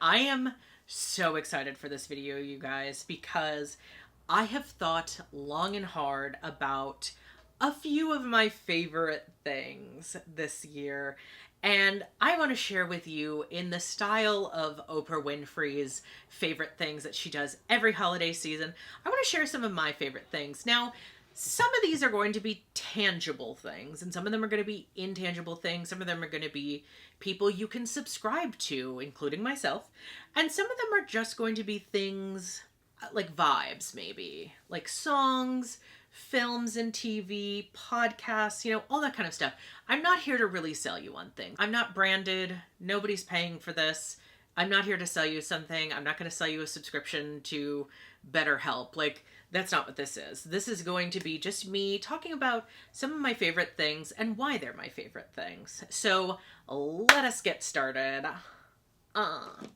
I am so excited for this video, you guys, because I have thought long and hard about a few of my favorite things this year, and I want to share with you in the style of Oprah Winfrey's favorite things that she does every holiday season. I want to share some of my favorite things. Now, some of these are going to be tangible things, and some of them are going to be intangible things. Some of them are going to be people you can subscribe to, including myself. And some of them are just going to be things like vibes, maybe, like songs, films and TV, podcasts, all that kind of stuff. I'm not here to really sell you on things. I'm not branded. Nobody's paying for this. I'm not here to sell you something. I'm not going to sell you a subscription to BetterHelp. That's not what this is. This is going to be just me talking about some of my favorite things and why they're my favorite things. So let us get started.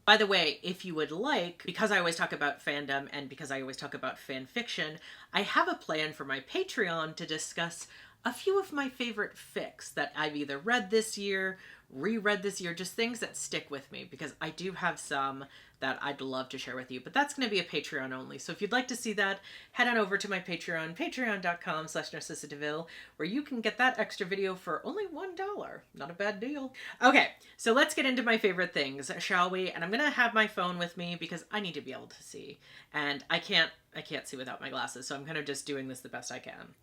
By the way, if you would like, because I always talk about fandom and because I always talk about fan fiction, I have a plan for my Patreon to discuss a few of my favorite fics that I've either read this year, reread this year, just things that stick with me, because I do have some that I'd love to share with you, but that's going to be a Patreon only. So if you'd like to see that, head on over to my Patreon, patreon.com/NarcissaDeville, where you can get that extra video for only $1. Not a bad deal. Okay, so let's get into my favorite things, shall we? And I'm going to have my phone with me because I need to be able to see, and I can't see without my glasses, so I'm kind of just doing this the best I can.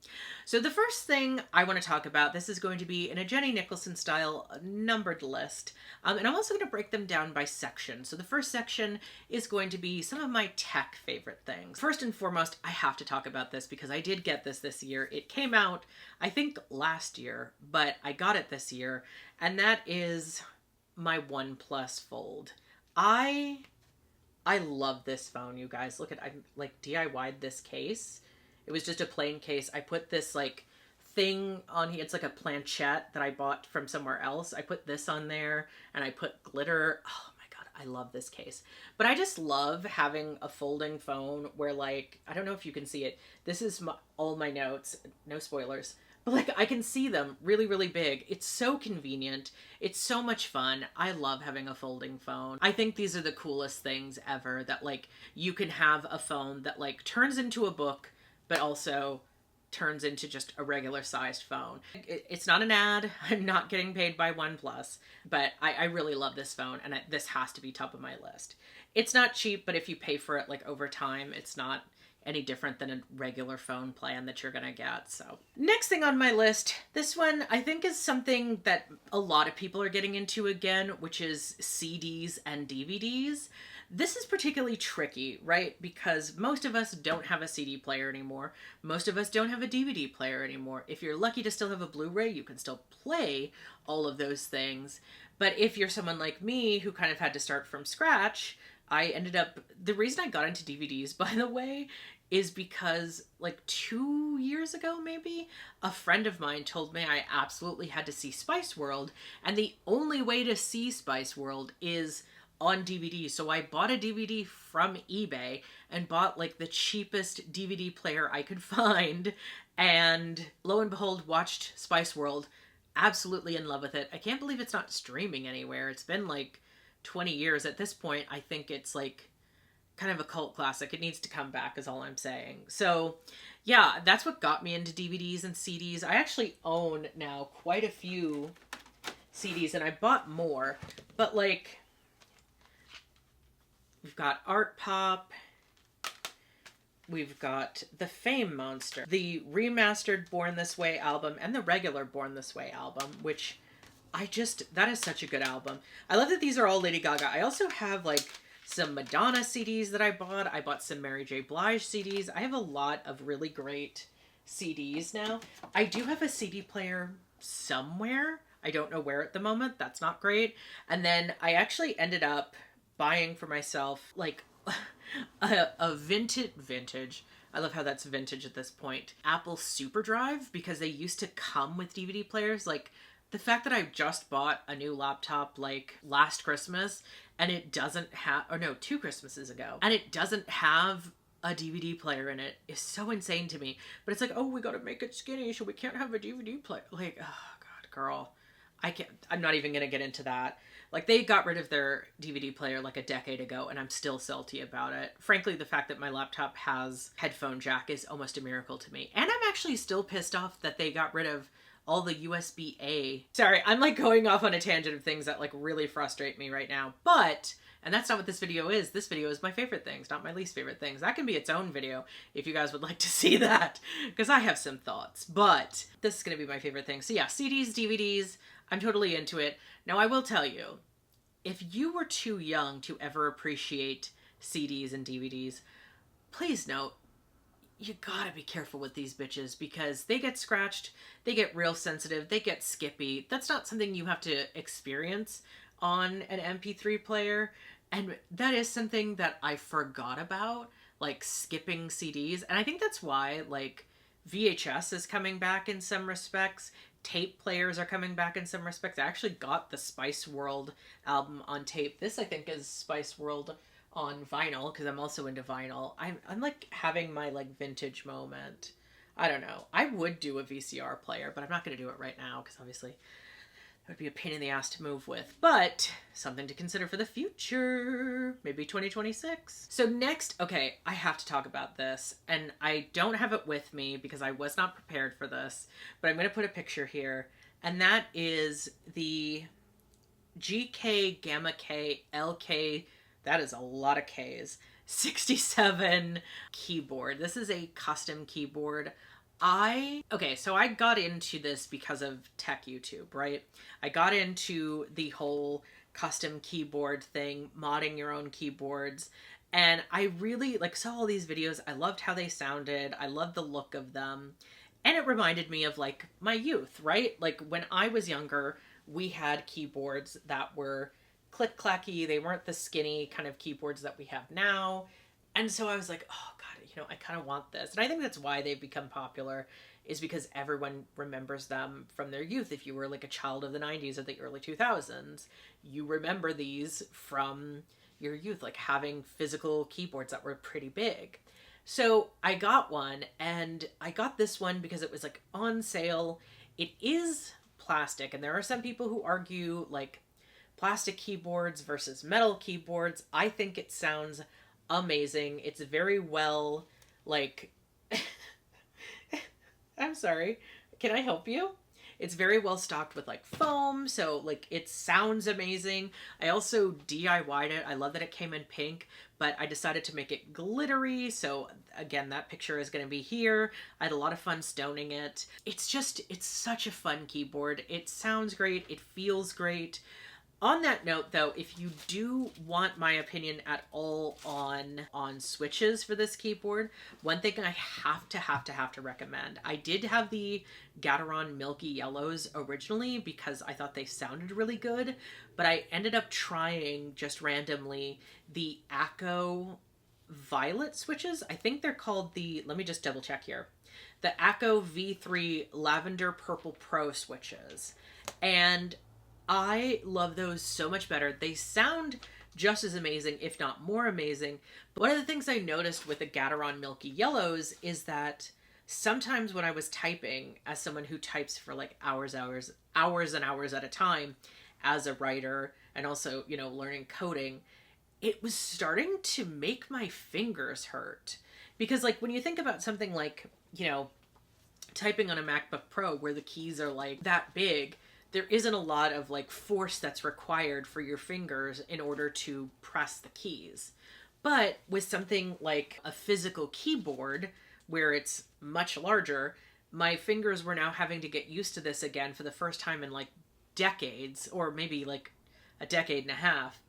So the first thing I want to talk about, this is going to be in a Jenny Nicholson style numbered list, and I'm also going to break them down by section. So the first section is going to be some of my tech favorite things. First and foremost, I have to talk about this because I did get this year. It came out, I think, last year, but I got it this year, and that is my OnePlus Fold. I love this phone, you guys. Look at, I DIY'd this case. It was just a plain case. I put this thing on here. It's like a planchette that I bought from somewhere else. I put this on there and I put glitter. Oh my God, I love this case. But I just love having a folding phone where I don't know if you can see it. This is all my notes, no spoilers. But I can see them really, really big. It's so convenient. It's so much fun. I love having a folding phone. I think these are the coolest things ever, that you can have a phone that turns into a book, but also turns into just a regular sized phone. It's not an ad. I'm not getting paid by OnePlus, but I really love this phone, and this has to be top of my list. It's not cheap, but if you pay for it over time, it's not any different than a regular phone plan that you're gonna get. So next thing on my list, this one I think is something that a lot of people are getting into again, which is CDs and DVDs. This is particularly tricky, right? Because most of us don't have a CD player anymore. Most of us don't have a DVD player anymore. If you're lucky to still have a Blu-ray, you can still play all of those things. But if you're someone like me who kind of had to start from scratch, the reason I got into DVDs, by the way, is because 2 years ago, maybe, a friend of mine told me I absolutely had to see Spice World, and the only way to see Spice World is on DVD. So I bought a DVD from eBay and bought the cheapest DVD player I could find, and lo and behold, watched Spice World. Absolutely in love with it. I can't believe it's not streaming anywhere. It's been 20 years at this point. I think it's kind of a cult classic. It needs to come back is all I'm saying. So yeah, that's what got me into DVDs and CDs. I actually own now quite a few CDs, and I bought more, but we've got Art Pop, we've got the Fame Monster, the remastered Born This Way album, and the regular Born This Way album, which that is such a good album. I love that these are all Lady Gaga. I also have some Madonna CDs that I bought. I bought some Mary J. Blige CDs. I have a lot of really great CDs now. I do have a CD player somewhere. I don't know where at the moment. That's not great. And then I actually ended up buying for myself a vintage. I love how that's vintage at this point. Apple SuperDrive, because they used to come with DVD players. The fact that I just bought a new laptop last Christmas, and it doesn't have, or no, 2 Christmases ago, and it doesn't have a DVD player in it is so insane to me. But it's oh, we gotta make it skinny, so we can't have a DVD player. Oh God, girl, I'm not even going to get into that. Like, they got rid of their DVD player like a decade ago, and I'm still salty about it. Frankly, the fact that my laptop has headphone jack is almost a miracle to me. And I'm actually still pissed off that they got rid of all the USB-A. Sorry, I'm like going off on a tangent of things that like really frustrate me right now. But, and that's not what this video is. This video is my favorite things, not my least favorite things. That can be its own video if you guys would like to see that, because I have some thoughts. But this is going to be my favorite thing. So yeah, CDs, DVDs, I'm totally into it. Now, I will tell you, if you were too young to ever appreciate CDs and DVDs, please note, you gotta be careful with these bitches, because they get scratched, they get real sensitive, they get skippy. That's not something you have to experience on an MP3 player. And that is something that I forgot about, like skipping CDs. And I think that's why like VHS is coming back in some respects. Tape players are coming back in some respects. I actually got the Spice World album on tape. This I think is Spice World on vinyl, because I'm also into vinyl. I'm like having my like vintage moment. I don't know. I would do a VCR player, but I'm not going to do it right now, because obviously it would be a pain in the ass to move with. But something to consider for the future. Maybe 2026. So next, okay, I have to talk about this. And I don't have it with me because I was not prepared for this. But I'm going to put a picture here. And that is the GK Gamma K LK, that is a lot of Ks, 67 keyboard. This is a custom keyboard. Okay, so I got into this because of tech YouTube, right? I got into the whole custom keyboard thing, modding your own keyboards, and I really like saw all these videos. I loved how they sounded. I loved the look of them. And it reminded me of like my youth, right? Like when I was younger, we had keyboards that were click-clacky. They weren't the skinny kind of keyboards that we have now. And so I was like, oh God, you know, I kind of want this. And I think that's why they've become popular, is because everyone remembers them from their youth. If you were like a child of the 90s or the early 2000s, you remember these from your youth, like having physical keyboards that were pretty big. So I got one, and I got this one because it was like on sale. It is plastic, and there are some people who argue like plastic keyboards versus metal keyboards. I think it sounds amazing. It's very well, like, I'm sorry, can I help you? It's very well stocked with like foam, so like it sounds amazing. I also DIY'd it. I love that it came in pink, but I decided to make it glittery. So again, that picture is going to be here. I had a lot of fun stoning it. It's such a fun keyboard. It sounds great. It feels great. On that note, though, if you do want my opinion at all on switches for this keyboard, one thing I have to recommend. I did have the Gateron Milky Yellows originally because I thought they sounded really good, but I ended up trying just randomly the Acco Violet switches. I think they're called let me just double check here. The Acco V3 Lavender Purple Pro switches. And I love those so much better. They sound just as amazing, if not more amazing. But one of the things I noticed with the Gateron Milky Yellows is that sometimes when I was typing, as someone who types for like hours and hours at a time as a writer, and also, you know, learning coding, it was starting to make my fingers hurt. Because like when you think about something like, you know, typing on a MacBook Pro where the keys are like that big, there isn't a lot of like force that's required for your fingers in order to press the keys. But with something like a physical keyboard where it's much larger, my fingers were now having to get used to this again for the first time in like decades, or maybe like a decade and a half.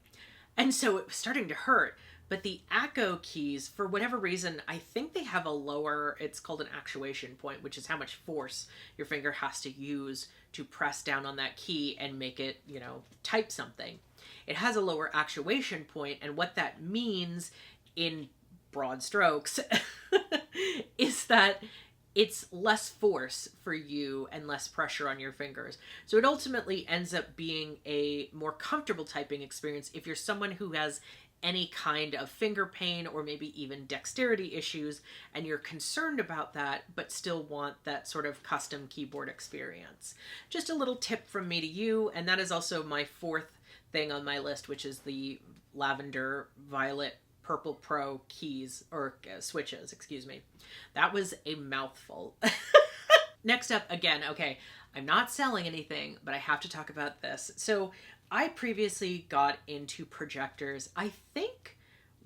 And so it was starting to hurt. But the Acco keys, for whatever reason, I think they have a lower, it's called an actuation point, which is how much force your finger has to use to press down on that key and make it, you know, type something. It has a lower actuation point, and what that means in broad strokes is that it's less force for you and less pressure on your fingers. So it ultimately ends up being a more comfortable typing experience if you're someone who has any kind of finger pain or maybe even dexterity issues, and you're concerned about that, but still want that sort of custom keyboard experience. Just a little tip from me to you, and that is also my fourth thing on my list, which is the lavender, violet, purple pro keys, or switches, excuse me. That was a mouthful. Next up, again, okay, I'm not selling anything, but I have to talk about this. So I previously got into projectors, I think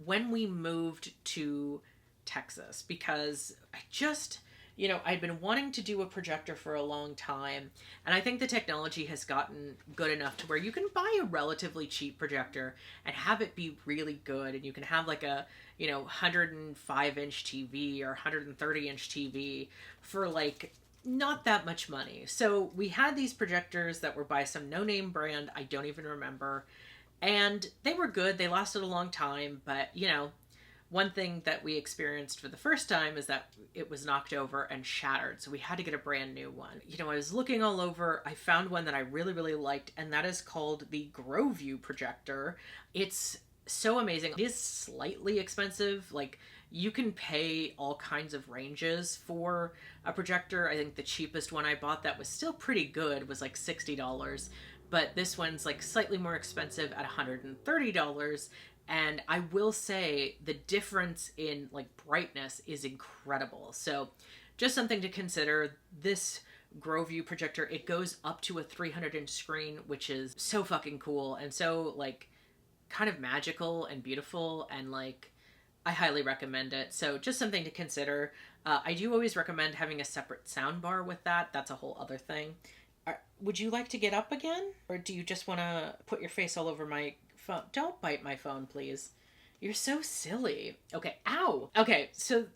when we moved to Texas, because I just, I'd been wanting to do a projector for a long time, and I think the technology has gotten good enough to where you can buy a relatively cheap projector and have it be really good, and you can have like a, 105-inch TV or 130-inch TV for like not that much money. So we had these projectors that were by some no-name brand, I don't even remember, and they were good. They lasted a long time, but one thing that we experienced for the first time is that it was knocked over and shattered, so we had to get a brand new one. I was looking all over, I found one that I really, really liked, and that is called the GrowView projector. It's so amazing. It is slightly expensive, like you can pay all kinds of ranges for a projector. I think the cheapest one I bought that was still pretty good was like $60, but this one's like slightly more expensive at $130. And I will say the difference in like brightness is incredible. So just something to consider. This GrowView projector, it goes up to a 300-inch screen, which is so fucking cool and so like kind of magical and beautiful, and like I highly recommend it. So just something to consider. I do always recommend having a separate sound bar with that. That's a whole other thing. Would you like to get up again? Or do you just want to put your face all over my phone? Don't bite my phone, please. You're so silly. Okay, ow. Okay, so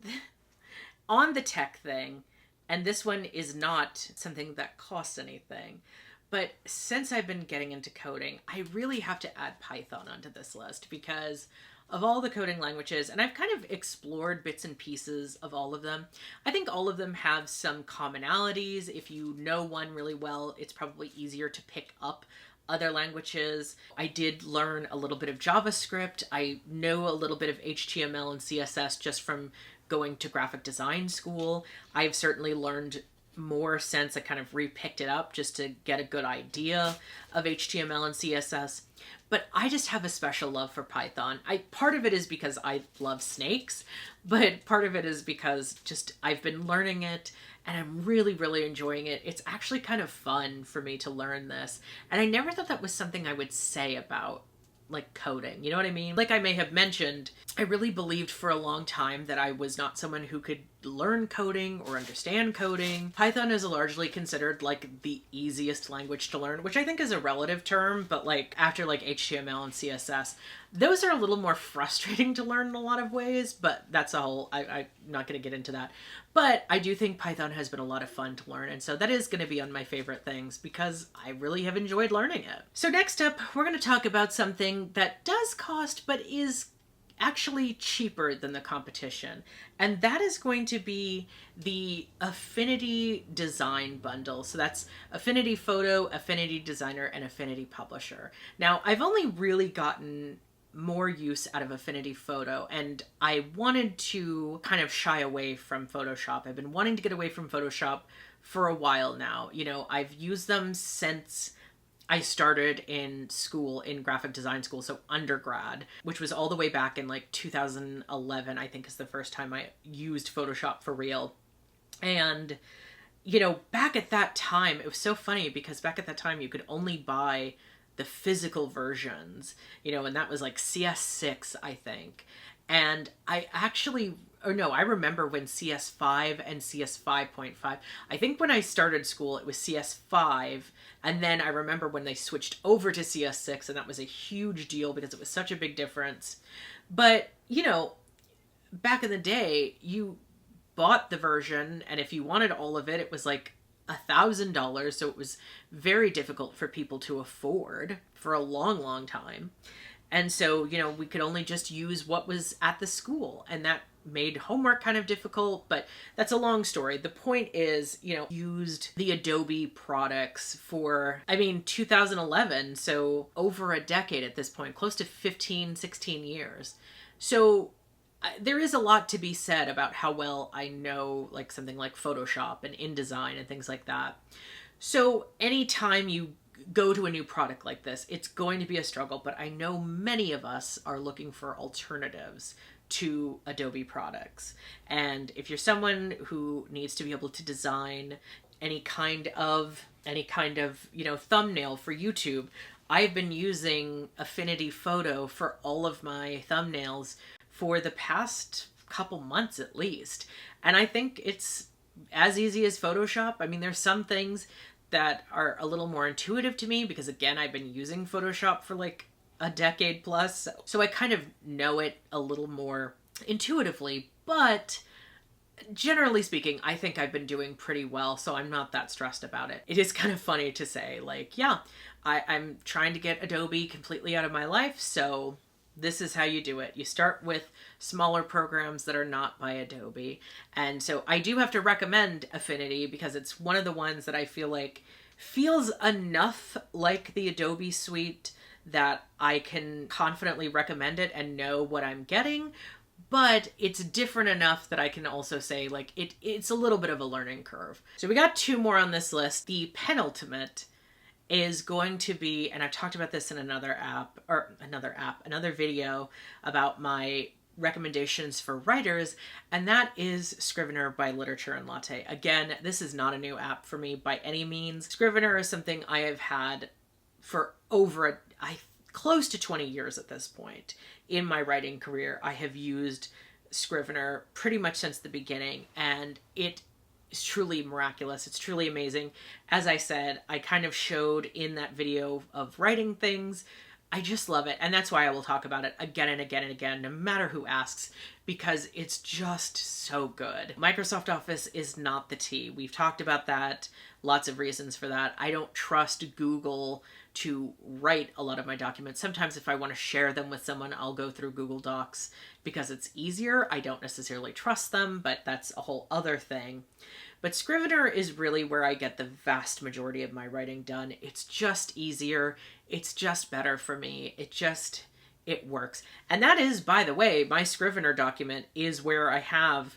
on the tech thing, and this one is not something that costs anything, but since I've been getting into coding, I really have to add Python onto this list because of all the coding languages, and I've kind of explored bits and pieces of all of them. I think all of them have some commonalities. If you know one really well, it's probably easier to pick up other languages. I did learn a little bit of JavaScript. I know a little bit of HTML and CSS just from going to graphic design school. I've certainly learned more since I kind of repicked it up just to get a good idea of HTML and CSS. But I just have a special love for Python. Part of it is because I love snakes, but part of it is because just I've been learning it and I'm really, really enjoying it. It's actually kind of fun for me to learn this. And I never thought that was something I would say about like coding, you know what I mean? Like I may have mentioned, I really believed for a long time that I was not someone who could learn coding or understand coding. Python is largely considered like the easiest language to learn, which I think is a relative term, but like after like HTML and CSS, those are a little more frustrating to learn in a lot of ways, but that's a whole, I'm not going to get into that. But I do think Python has been a lot of fun to learn, and so that is going to be on my favorite things because I really have enjoyed learning it. So next up, we're going to talk about something that does cost, but is actually cheaper than the competition. And that is going to be the Affinity Design Bundle. So that's Affinity Photo, Affinity Designer, and Affinity Publisher. Now, I've only really gotten more use out of Affinity Photo, and I wanted to kind of shy away from Photoshop. I've been wanting to get away from Photoshop for a while now. I've used them since I started in school, in graphic design school, so undergrad, which was all the way back in like 2011, I think is the first time I used Photoshop for real. And, back at that time, it was so funny because back at that time you could only buy the physical versions, and that was like CS6, I think. And I remember when CS5 and CS5.5, I think when I started school, it was CS5. And then I remember when they switched over to CS6, and that was a huge deal because it was such a big difference. But, back in the day, you bought the version, and if you wanted all of it, it was like $1,000. So it was very difficult for people to afford for a long, long time. And so, we could only just use what was at the school, and that made homework kind of difficult, but that's a long story. The point is, used the Adobe products for, 2011, so over a decade at this point, close to 15, 16 years. So there is a lot to be said about how well I know like something like Photoshop and InDesign and things like that. So anytime you go to a new product like this, it's going to be a struggle, but I know many of us are looking for alternatives to Adobe products. And if you're someone who needs to be able to design any kind of, thumbnail for YouTube, I've been using Affinity Photo for all of my thumbnails for the past couple months at least. And I think it's as easy as Photoshop. There's some things that are a little more intuitive to me because, again, I've been using Photoshop for like a decade plus. So I kind of know it a little more intuitively, but generally speaking, I think I've been doing pretty well, so I'm not that stressed about it. It is kind of funny to say, like, yeah, I'm trying to get Adobe completely out of my life, so this is how you do it. You start with smaller programs that are not by Adobe. And so I do have to recommend Affinity because it's one of the ones that I feel like feels enough like the Adobe suite that I can confidently recommend it and know what I'm getting. But it's different enough that I can also say like it's a little bit of a learning curve. So we got 2 more on this list. The penultimate is going to be, and I've talked about this in another video about my recommendations for writers, and that is Scrivener by Literature and Latte. Again, this is not a new app for me by any means. Scrivener is something I have had for over close to 20 years at this point. In my writing career, I have used Scrivener pretty much since the beginning, and it's truly miraculous. It's truly amazing. As I said, I kind of showed in that video of writing things. I just love it. And that's why I will talk about it again and again and again, no matter who asks, because it's just so good. Microsoft Office is not the tea. We've talked about that. Lots of reasons for that. I don't trust Google to write a lot of my documents. Sometimes if I want to share them with someone, I'll go through Google Docs because it's easier. I don't necessarily trust them, but that's a whole other thing. But Scrivener is really where I get the vast majority of my writing done. It's just easier. It's just better for me. It works. And that is, by the way, my Scrivener document is where I have,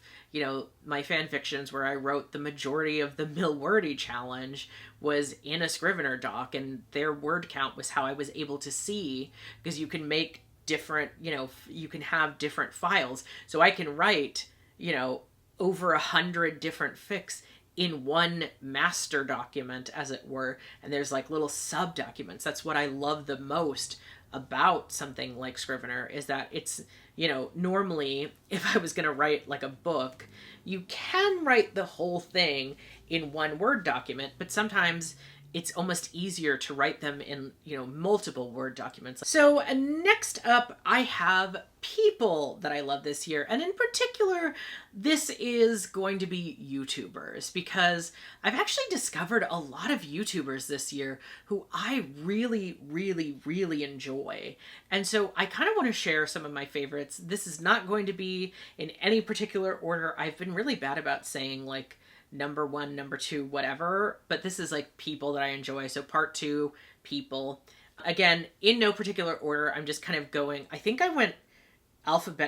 my fan fictions where I wrote the majority of the Milwordy challenge was in a Scrivener doc, and their word count was how I was able to see, because you can make different, you can have different files. So I can write, over 100 different fics in one master document, as it were, and there's like little sub documents. That's what I love the most about something like Scrivener, is that it's, normally if I was going to write like a book, you can write the whole thing in one Word document, but sometimes it's almost easier to write them in, multiple Word documents. So next up, I have people that I love this year. And in particular, this is going to be YouTubers, because I've actually discovered a lot of YouTubers this year who I really, really, really enjoy. And so I kind of want to share some of my favorites. This is not going to be in any particular order. I've been really bad about saying like number 1, number 2, whatever, but this is like people that I enjoy. So part 2, people. Again, in no particular order, I'm just kind of going, I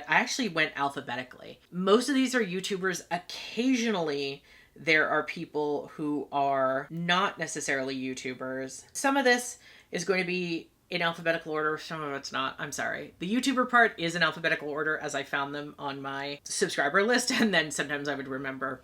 actually went alphabetically. Most of these are YouTubers. Occasionally, there are people who are not necessarily YouTubers. Some of this is going to be in alphabetical order, some of it's not. I'm sorry. The YouTuber part is in alphabetical order as I found them on my subscriber list, and then sometimes I would remember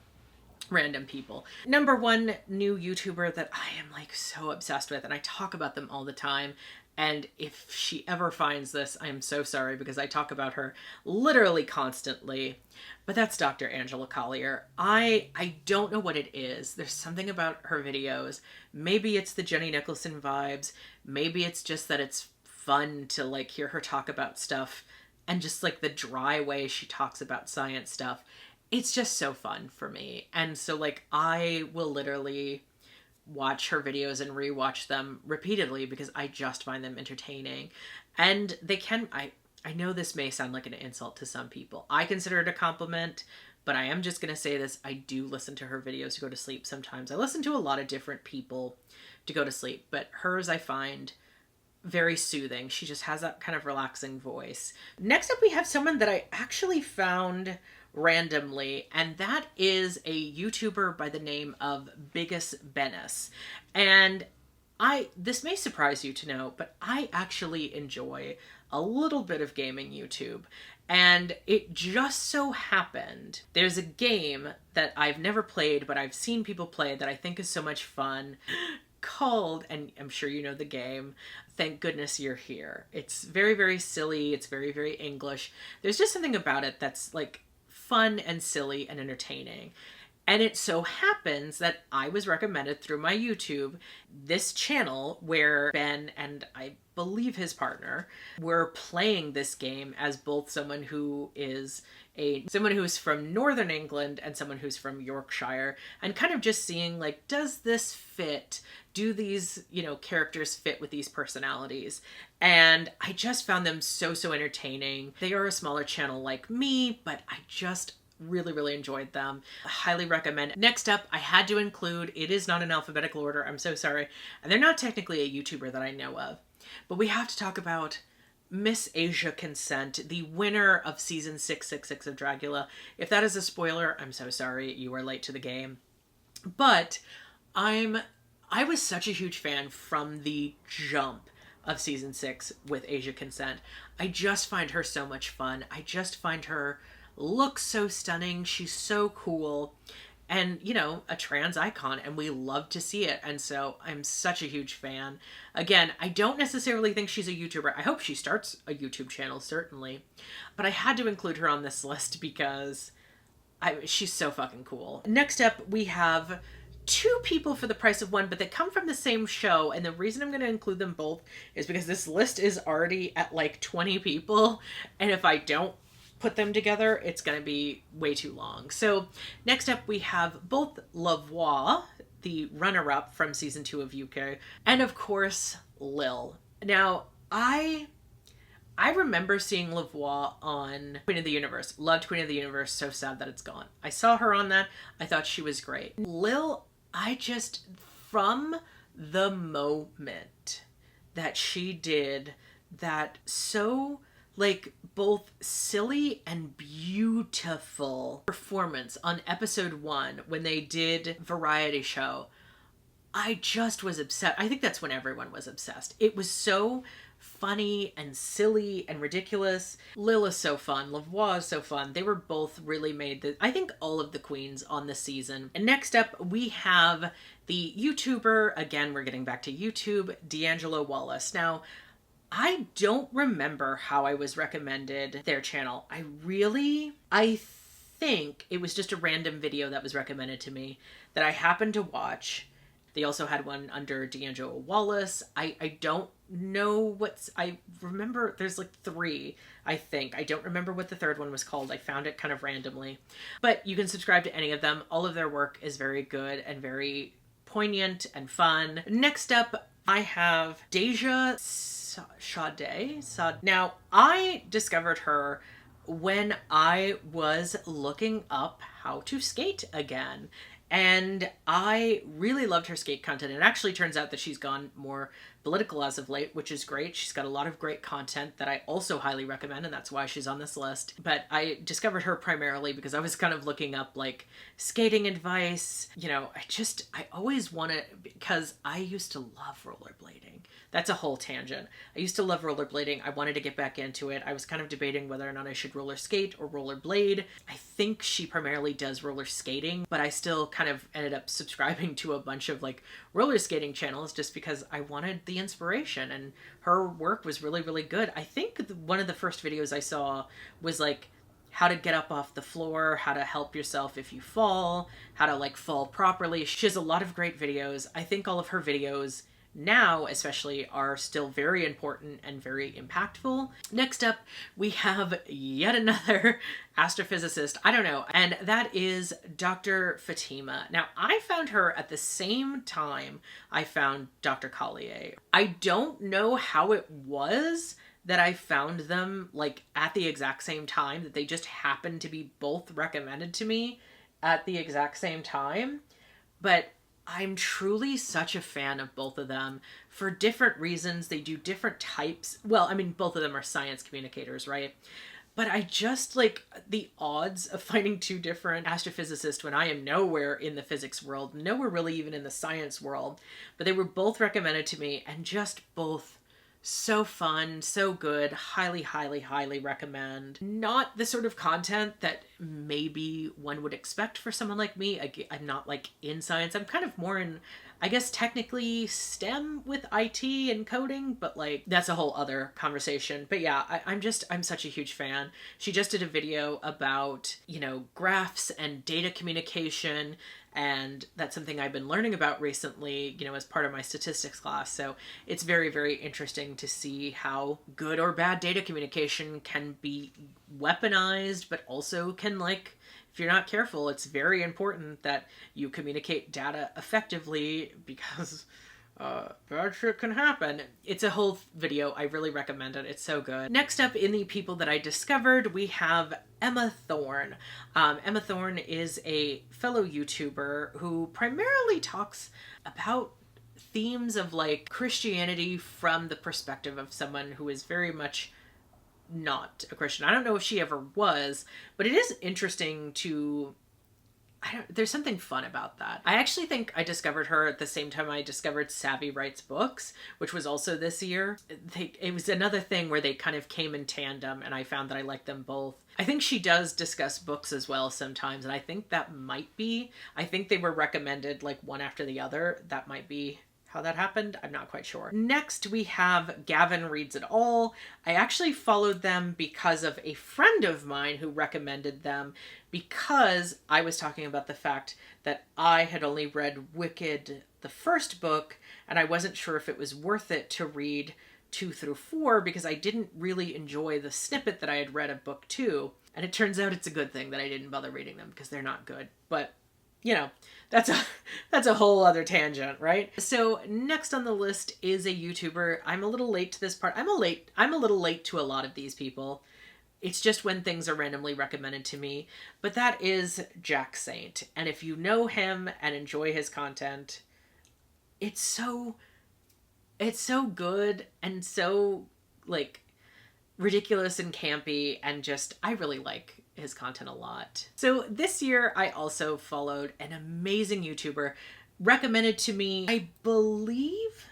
random people. Number 1 new YouTuber that I am like so obsessed with, and I talk about them all the time, and if she ever finds this, I'm so sorry, because I talk about her literally constantly, but that's Dr. Angela Collier. I don't know what it is. There's something about her videos. Maybe it's the Jenny Nicholson vibes. Maybe it's just that it's fun to like hear her talk about stuff, and just like the dry way she talks about science stuff. It's just so fun for me. And so like I will literally watch her videos and rewatch them repeatedly because I just find them entertaining. And they can, I know this may sound like an insult to some people. I consider it a compliment, but I am just going to say this. I do listen to her videos to go to sleep sometimes. I listen to a lot of different people to go to sleep, but hers I find very soothing. She just has that kind of relaxing voice. Next up, we have someone that I actually found randomly, and that is a YouTuber by the name of Biggest Bennis. And this may surprise you to know, but I actually enjoy a little bit of gaming YouTube. And it just so happened, there's a game that I've never played, but I've seen people play that I think is so much fun, called, and I'm sure you know the game, Thank Goodness You're Here. It's very, very silly. It's very, very English. There's just something about it that's like fun and silly and entertaining. And it so happens that I was recommended through my YouTube this channel where Ben and I believe his partner were playing this game as both someone who is from Northern England and someone who's from Yorkshire, and kind of just seeing like, does this fit? Do these, characters fit with these personalities? And I just found them so entertaining. They are a smaller channel like me, but I just really, really enjoyed them. I highly recommend. Next up, I had to include, it is not in alphabetical order, I'm so sorry, and they're not technically a YouTuber that I know of, but we have to talk about Miss Asia Consent, the winner of season 666 of Dragula. If that is a spoiler, I'm so sorry, you are late to the game. But I was such a huge fan from the jump of season 6 with Asia Consent. I just find her so much fun. I just find her look so stunning. She's so cool. And, a trans icon, and we love to see it. And so I'm such a huge fan. Again, I don't necessarily think she's a YouTuber. I hope she starts a YouTube channel, certainly. But I had to include her on this list because she's so fucking cool. Next up, we have two people for the price of one, but they come from the same show. And the reason I'm going to include them both is because this list is already at like 20 people. And if I don't put them together, it's going to be way too long. So next up, we have both Lavoie, the runner-up from season 2 of UK, and of course, Lil. Now, I remember seeing Lavoie on Queen of the Universe. Loved Queen of the Universe. So sad that it's gone. I saw her on that. I thought she was great. Lil, from the moment that she did that so like both silly and beautiful performance on episode 1 when they did Variety Show, I just was obsessed. I think that's when everyone was obsessed. It was so funny and silly and ridiculous. Lil is so fun. Lavoie is so fun. They were both really made I think all of the queens on the season. And next up, we have the YouTuber, again, we're getting back to YouTube, D'Angelo Wallace. Now, I don't remember how I was recommended their channel. I think it was just a random video that was recommended to me that I happened to watch. They also had one under D'Angelo Wallace. I don't know I remember there's like 3, I think. I don't remember what the third one was called. I found it kind of randomly. But you can subscribe to any of them. All of their work is very good and very poignant and fun. Next up, I have Deja Sade. Now, I discovered her when I was looking up how to skate again. And I really loved her skate content. It actually turns out that she's gone more political as of late, which is great. She's got a lot of great content that I also highly recommend, and that's why she's on this list. But I discovered her primarily because I was kind of looking up like skating advice. I always wanted, because I used to love rollerblading. That's a whole tangent. I used to love rollerblading. I wanted to get back into it. I was kind of debating whether or not I should roller skate or rollerblade. I think she primarily does roller skating, but I still kind of ended up subscribing to a bunch of like roller skating channels just because I wanted the inspiration, and her work was really, really good. I think one of the first videos I saw was like how to get up off the floor, how to help yourself if you fall, how to like fall properly. She has a lot of great videos. I think all of her videos now especially are still very important and very impactful. Next up, we have yet another astrophysicist, I don't know, and that is Dr. Fatima. Now, I found her at the same time I found Dr. Collier. I don't know how it was that I found them like at the exact same time, that they just happened to be both recommended to me at the exact same time. But I'm truly such a fan of both of them for different reasons. They do different types. Well, I mean, both of them are science communicators, right? But I just like the odds of finding two different astrophysicists when I am nowhere in the physics world, nowhere really even in the science world. But they were both recommended to me, and just both so fun, so good. Highly, highly, highly recommend. Not the sort of content that maybe one would expect for someone like me. I'm not like in science. I'm kind of more in, I guess, technically STEM with IT and coding, but like that's a whole other conversation. But yeah, I'm such a huge fan. She just did a video about, you know, graphs and data communication. And that's something I've been learning about recently, you know, as part of my statistics class. So it's very, very interesting to see how good or bad data communication can be weaponized, but also can, like, if you're not careful, it's very important that you communicate data effectively, because bad shit can happen. It's a whole video. I really recommend it. It's so good. Next up in the people that I discovered, we have Emma Thorne. Emma Thorne is a fellow YouTuber who primarily talks about themes of like Christianity from the perspective of someone who is very much not a Christian. I don't know if she ever was, but it is interesting to... there's something fun about that. I actually think I discovered her at the same time I discovered Savvy Writes Books, which was also this year. It was another thing where they kind of came in tandem, and I found that I liked them both. I think she does discuss books as well sometimes, and I think that might be... I think they were recommended like one after the other. That might be how that happened. I'm not quite sure. Next, we have Gavin Reads It All. I actually followed them because of a friend of mine who recommended them, because I was talking about the fact that I had only read Wicked, the first book, and I wasn't sure if it was worth it to read 2 through 4 because I didn't really enjoy the snippet that I had read of book 2. And it turns out it's a good thing that I didn't bother reading them, because they're not good. But, you know, that's a whole other tangent, right? So next on the list is a YouTuber. I'm a little late to this part. I'm a little late to a lot of these people. It's just when things are randomly recommended to me. But that is Jack Saint. And if you know him and enjoy his content, it's so good and so like ridiculous and campy, and just, I really like his content a lot. So this year I also followed an amazing YouTuber recommended to me, I believe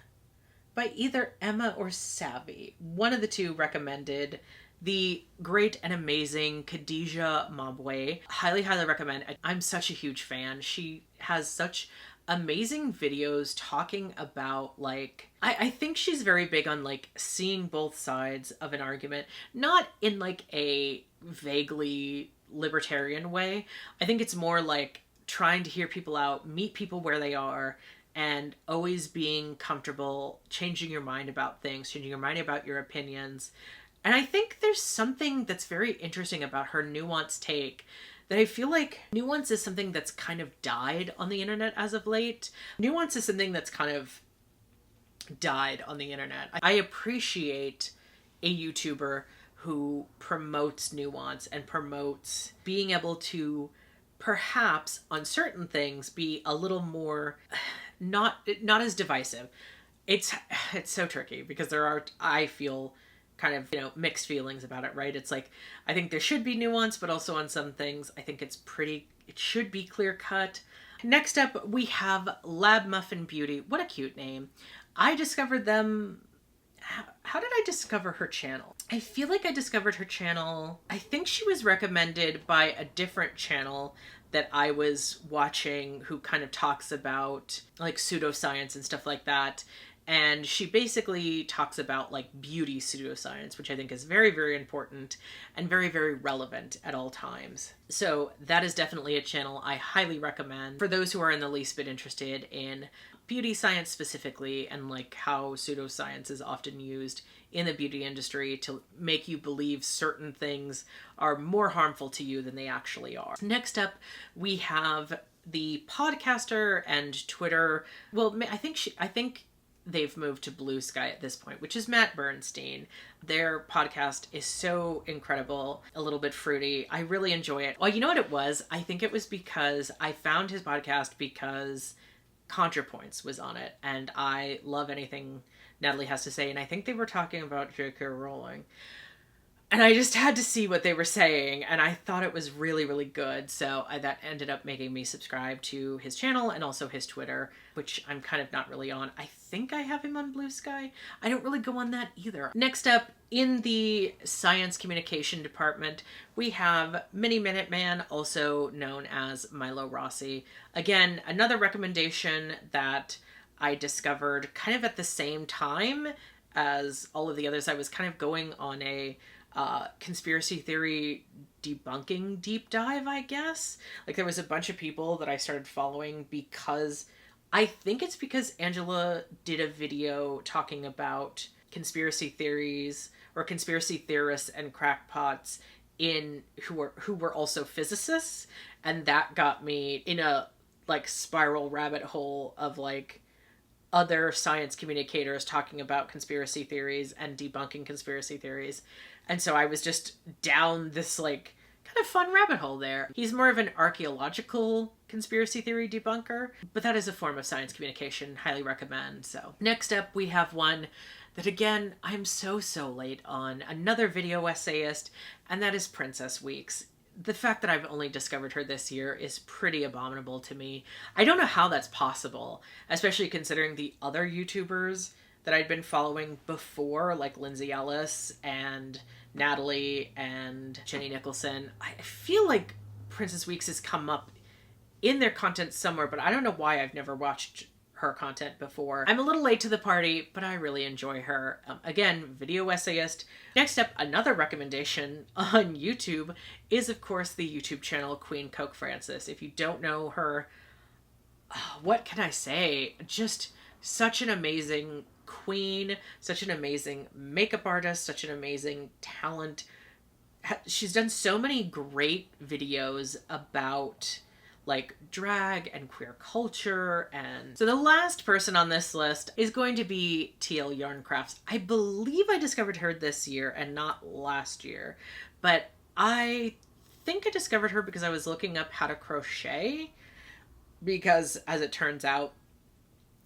by either Emma or Savvy. One of the two recommended the great and amazing Khadija Mabwe. Highly, highly recommend. I'm such a huge fan. She has such amazing videos talking about, like, I think she's very big on like seeing both sides of an argument, not in like a vaguely libertarian way. I think it's more like trying to hear people out, meet people where they are, and always being comfortable changing your mind about things, changing your mind about your opinions. And I think there's something that's very interesting about her nuanced take, that I feel like nuance is something that's kind of died on the internet as of late. Nuance is something that's kind of died on the internet. I appreciate a YouTuber who promotes nuance and promotes being able to perhaps on certain things be a little more not as divisive. It's so tricky because there are, I feel, kind of, you know, mixed feelings about it, right? It's like, I think there should be nuance, but also on some things, I think it should be clear cut. Next up, we have Lab Muffin Beauty. What a cute name. I discovered them... How did I discover her channel? I feel like I discovered her channel... I think she was recommended by a different channel that I was watching who kind of talks about like pseudoscience and stuff like that. And she basically talks about like beauty pseudoscience, which I think is very, very important and very, very relevant at all times. So that is definitely a channel I highly recommend for those who are in the least bit interested in beauty science specifically, and like how pseudoscience is often used in the beauty industry to make you believe certain things are more harmful to you than they actually are. Next up, we have the podcaster and Twitter. Well, I think they've moved to Blue Sky at this point, which is Matt Bernstein. Their podcast is so incredible, a little bit fruity. I really enjoy it. Well, you know what it was? I think it was because I found his podcast because ContraPoints was on it, and I love anything Natalie has to say, and I think they were talking about J.K. Rowling. And I just had to see what they were saying, and I thought it was really, really good. So that ended up making me subscribe to his channel and also his Twitter, which I'm kind of not really on. I think I have him on Blue Sky. I don't really go on that either. Next up, in the science communication department, we have Mini Minute Man, also known as Milo Rossi. Again, another recommendation that I discovered kind of at the same time as all of the others. I was kind of going on a conspiracy theory debunking deep dive, I guess. Like, there was a bunch of people that I started following because I think it's because Angela did a video talking about conspiracy theories or conspiracy theorists and crackpots who were also physicists, and that got me in a like spiral rabbit hole of like other science communicators talking about conspiracy theories and debunking conspiracy theories. And so I was just down this like kind of fun rabbit hole there. He's more of an archaeological conspiracy theory debunker, but that is a form of science communication. Highly recommend. So next up, we have one that, again, I'm so late on. Another video essayist, and that is Princess Weeks. The fact that I've only discovered her this year is pretty abominable to me. I don't know how that's possible, especially considering the other YouTubers that I'd been following before, like Lindsay Ellis and Natalie and Jenny Nicholson. I feel like Princess Weeks has come up in their content somewhere, but I don't know why I've never watched her content before. I'm a little late to the party, but I really enjoy her. Again, video essayist. Next up, another recommendation on YouTube is, of course, the YouTube channel Queen Coke Francis. If you don't know her, what can I say? Just such an amazing queen, such an amazing makeup artist, such an amazing talent. She's done so many great videos about like drag and queer culture. And so the last person on this list is going to be TL Yarncrafts. I believe I discovered her this year and not last year, but I think I discovered her because I was looking up how to crochet, because as it turns out,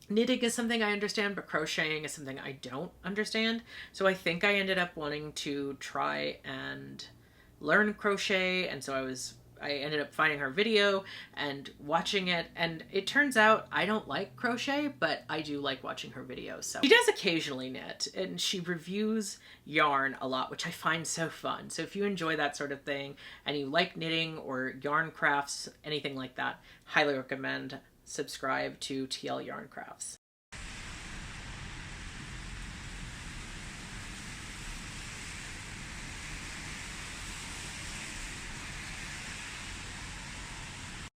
knitting is something I understand, but crocheting is something I don't understand. So I think I ended up wanting to try and learn crochet, and so I ended up finding her video and watching it, and it turns out I don't like crochet, but I do like watching her videos. So she does occasionally knit, and she reviews yarn a lot, which I find so fun. So if you enjoy that sort of thing and you like knitting or yarn crafts, anything like that, highly recommend subscribe to TL Yarncrafts.